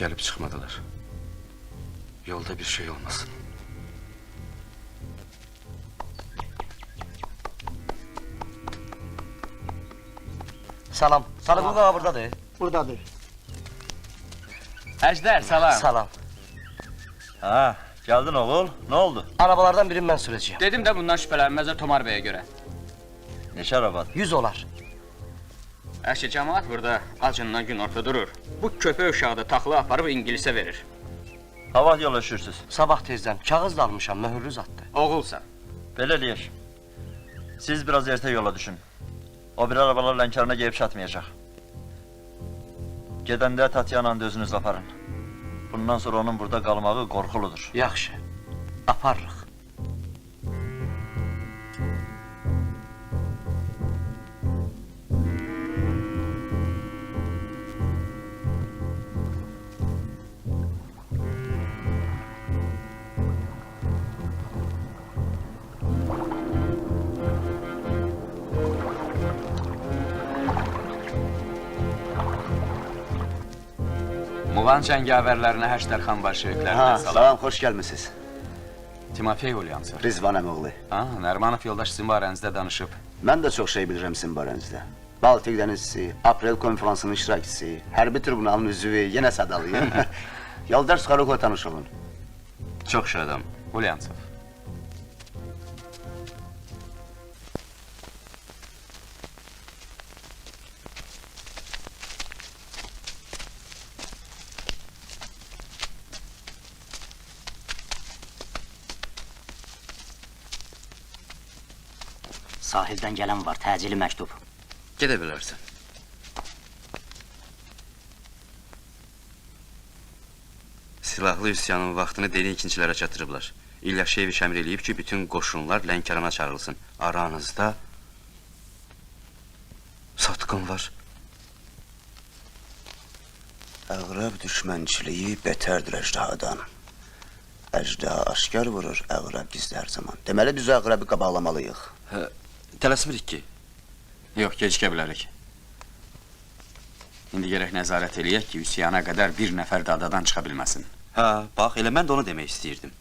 Gelip çıkmadılar. Yolda bir şey olmasın. Salam. Sarıqlı qağa buradadır. Buradadır. Əjdər, salam. Salam. Ha, geldin oğul. Ne oldu? Arabalardan birini mən sürəcəyəm. Dedim də bundan şübhələnməzə Tomar bəyə görə. Neçə araba? 100 olar. Əşi, cəmaat burada acından gün orta durur. Bu köpə uşağı da taxılı aparıb İngilisə verir. Hava yola düşürsüz. Sabah tezdən kağız da almışam, möhürlü zatdır. Oğulsan. Belə eləyək. Siz biraz ertə yola düşün. O bir arabalar Lənkərana gelip çatmayacaq. Gedəndə Tatyana'nı özünüzlə aparın. Bundan sonra onun burada qalmağı qorxuludur. Yaxşı. Aparırıq. Muğan cəngavərlərinə Həşdərxan başı Ha, öyklərindən salam. salam, hoş gelmişsiniz. Timofey Ulyansov. Rizvan Əmoğlu. Ha, Nərmanov yoldaş sizin barənizdə danışıb. Mən də çox şey bilirəm sizin barənizdə. Baltik dənizçisi, Aprel konferansının iştirakçısı, hərbi tribunalın üzvü, yenə sadalıyım. Yoldaş Skaruko tanış olun. Çok şey adam. Ulyansov. Sahildən gələn var, təcili məktub. Gidebilirsin. Silahlı üsyanın vaxtını deli ikincilərə çatırıblar. İlyasheviç əmr eləyib ki, bütün qoşunlar Lənkərana çağırılsın. Aranızda satqın var. Əqrəb düşmənçiliyi betərdir əjdahadan. Əjdaha aşkar vurur, əqrəb gizli hər zaman. Deməli biz o əqrəbi qabaqlamalıyıq. Tələsmirik ki. Yox, gecikə bilərik. İndi gərək nəzarət eləyək ki, üsyana qədər bir nəfər də adadan çıxa bilməsin. Hə, bax, elə mən də onu demək istəyirdim.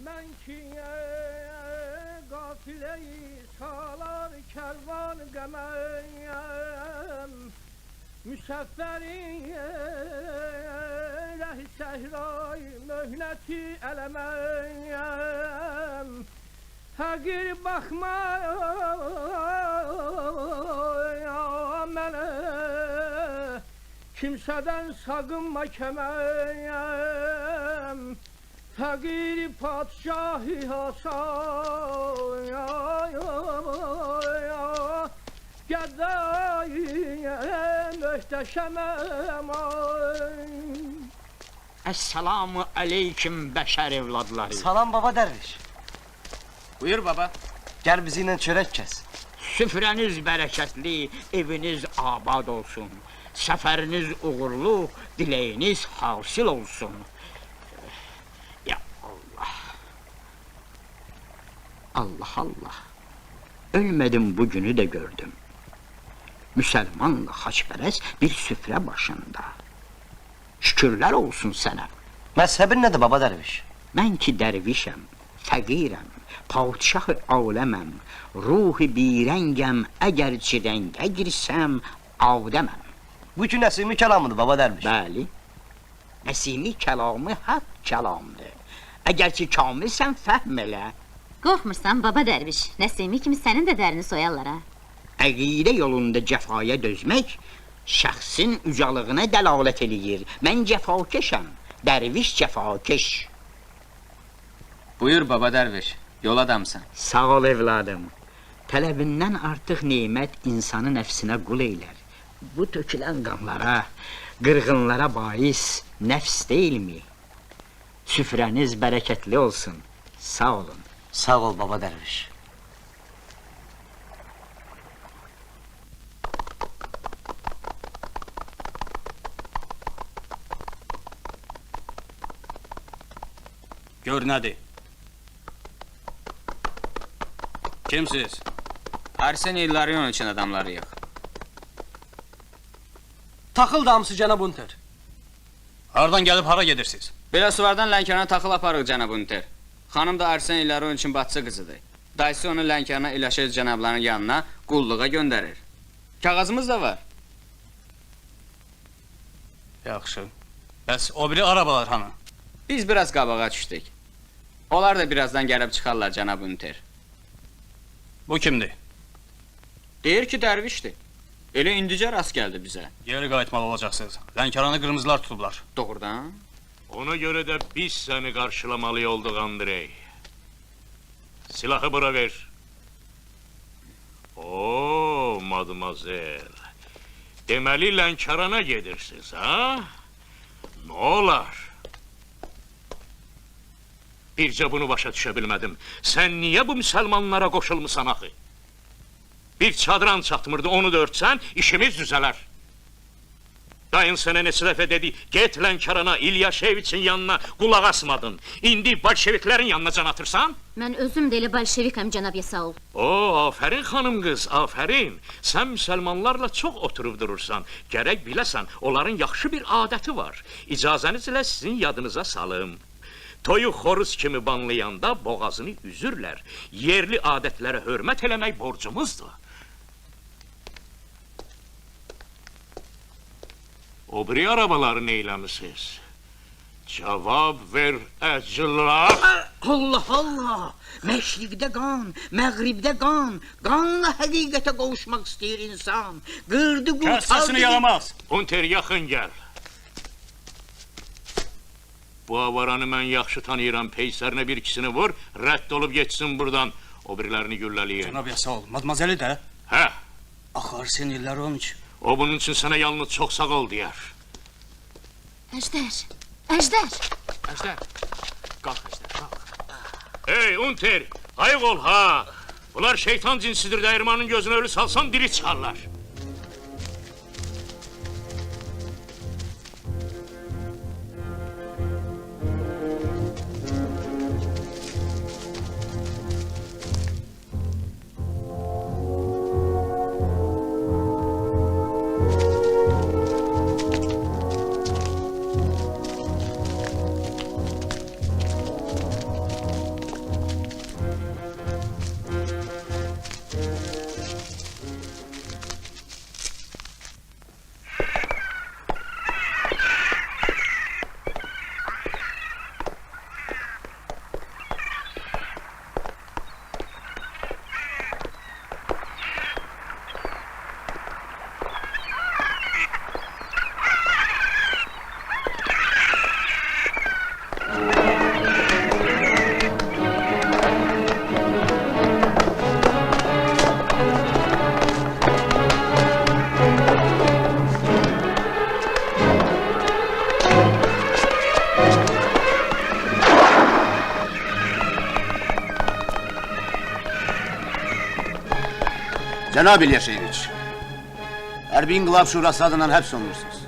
Mən ki qafiləyi salar kərvan qəməyəm Müsəffəri rəhi səhray möhnəti ələməyəm Həqir baxma mənə Kimsədən saqınma kəməyəm Həqir padşahı Hasan Qəddayi möhtəşəməm Əssalamu aleyküm bəşər evladları. Salam baba dərviş. Buyur baba. Gəl bizi ilə çörək kəs. Süfrəniz bərəkətli, eviniz abad olsun. Səfəriniz uğurlu, diləyiniz hasil olsun. Ya Allah. Allah Allah. Ölmədim bugünü də gördüm. Müsəlmanla xaçpərəst bir süfrə başında. Şükürlər olsun sənə. Məzhəbin nədir baba dərviş? Mən ki dərvişəm, fəqirəm, padşah-ı aləməm, ruhi birəngəm, əgərçi rəngə girsəm, adəməm. Bu ki Nəsimi kəlamıdır baba dərviş. Bəli, Nəsimi kəlamı haqq kəlamdır. Əgər ki kamilsən, fəhm elə. Qorxmursan baba dərviş, Nəsimi kimi sənin də dərini soyarlar ha. Əqidə yolunda cəfaya dözmək, şəxsin ucalığına dəlalət eləyir. Mən cəfakeşəm, dərviş cəfakeş. Buyur baba dərviş, yol adamsan. Sağ ol evladım. Tələbindən artıq nemət insanı nəfsinə qul eylər. Bu tökülən qanlara, qırğınlara bais nəfs deyilmi? Süfrəniz bərəkətli olsun. Sağ olun. Sağ ol baba derviş. Gör nədir? Kimsiz? Arsen İllarion üçün adamlarıyıq. Taxıl damsı cənab Unter. Hardan gəlib hara gedirsiniz? Belasuvardan Lənkərana taxıl aparıq cənab Unter. Xanım da Arsen İllarion üçün bacısı qızıdır. Dayısı onu Lənkərana İlaşez cənablarının yanına qulluğa göndərir. Kağızımız da var. Yaxşı. Bəs o biri arabalar hanı? Biz biraz qabağa düşdük. Onlar da birazdan gəlib çıxarlar cənab Unter. Bu kimdir? Deyir ki, dərvişdir. Elə indicə rast gəldi bizə. Geri qayıtmalı olacaqsınız. Lənkəranı qırmızılar tutublar. Doğrudan? Ona görə də biz səni qarşılamalı olduq Andrey. Silahı bura ver. Oo, mademoiselle. Deməli Lənkərana gedirsiniz, ha? Nə olar? Bircə bunu başa düşə bilmədim. Sən niyə bu müsəlmanlara qoşulmusan axı? Bir çadıran çatmırdı, onu da örtsən, işimiz düzələr. Dayın sənə neçə dəfə dedi, get Lənkərana, İlyaşeviçin yanına qulaq asmadın. İndi bolşeviklərin yanına can atırsan? Mən özüm də elə bolşevikəm, cənab Yesaul. Oo, afərin xanım qız, afərin. Sən müsəlmanlarla çox oturub durursan. Gərək biləsən, onların yaxşı bir adəti var. İcazənizlə sizin yadınıza salım. Toyu xoruz kimi banlayanda boğazını üzürlər. Yerli adətlərə hörmət eləmək borcumuzdur. O biri arabaları neyləmisiniz? Cavab ver, əclaf! Allah Allah! Məşriqdə qan, məğribdə qan, qanla həqiqətə qovuşmaq istəyir insan. Qırdı, qurtardı... Kəs səsini yaramaz! Unter, yaxın gəl. Bu avaranı mən yaxşı tanıyıram, peysərinə bir ikisini vur, rədd olub geçsin buradan, o birilərini güllələyin. Cənab Yasol, madmazeli də? Hə, Axar sen illər onun üçün. o bunun üçün sənə yalnız çox sağ ol deyər. Əjdər, Əjdər! Əjdər, qalx Əjdər, qalx. Hey Unter, ayıq ol ha! Bunlar şeytan cinsidir, dəyirmanın gözünü ölü salsan diri çıxarlar. Cənab İlyaşeviç, Hərbi İnqilab Şurası adından həbs olunursunuz.